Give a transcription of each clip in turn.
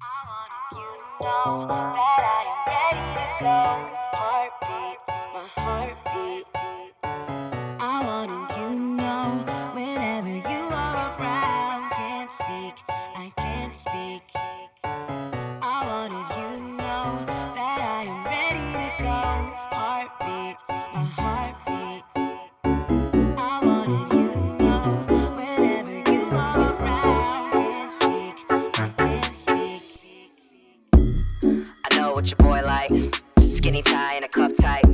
I wanted you to know that I am ready to go. Heartbeat, my heartbeat. I wanted you to know whenever you are around. Can't speak, I can't speak. I wanted you to know that I am ready to go. Heartbeat, my heartbeat. I wanted you to know whenever you are around. Can't speak, I can't speak. I know what your boy like. Skinny tie and a cup tight.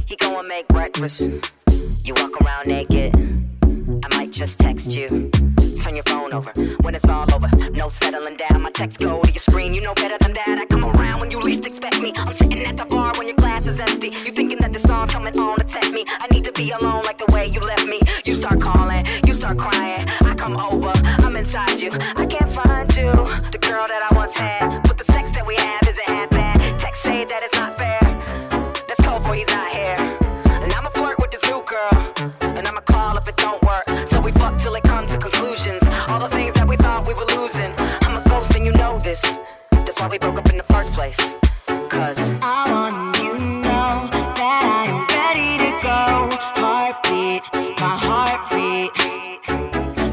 He go and make breakfast. You walk around naked. I might just text you. Turn your phone over when it's all over. No settling down. My texts go to your screen. You know better than that. I come around when you least expect me. I'm sitting at the bar when your glass is empty. You thinking that the song's coming on to tempt me. I need to be alone like the way you left me. You start calling, you start crying. I come over, I'm inside you. I can't find you, the girl that I once had. But the sex that we have isn't half bad. Text say that it's not fair. That's cold boy, he's not here. And I'ma flirt with this new girl. And I'ma call if it don't work. So we fuck till it comes to conclusions. All the things that we thought we were losing. I'm a ghost and you know this. That's why we broke up in the first place. Cause I want you to know that I am ready to go. Heartbeat, my heartbeat.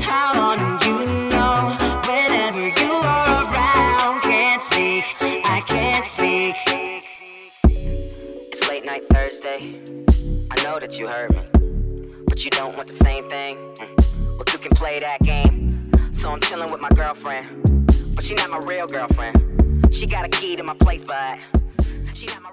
I want you to know whenever you are around. Can't speak, I can't speak. it's late night Thursday. I know that you heard me, but you don't want the same thing. Well, you can play that game. So I'm chilling with my girlfriend, but she not my real girlfriend. She got a key to my place, but she not my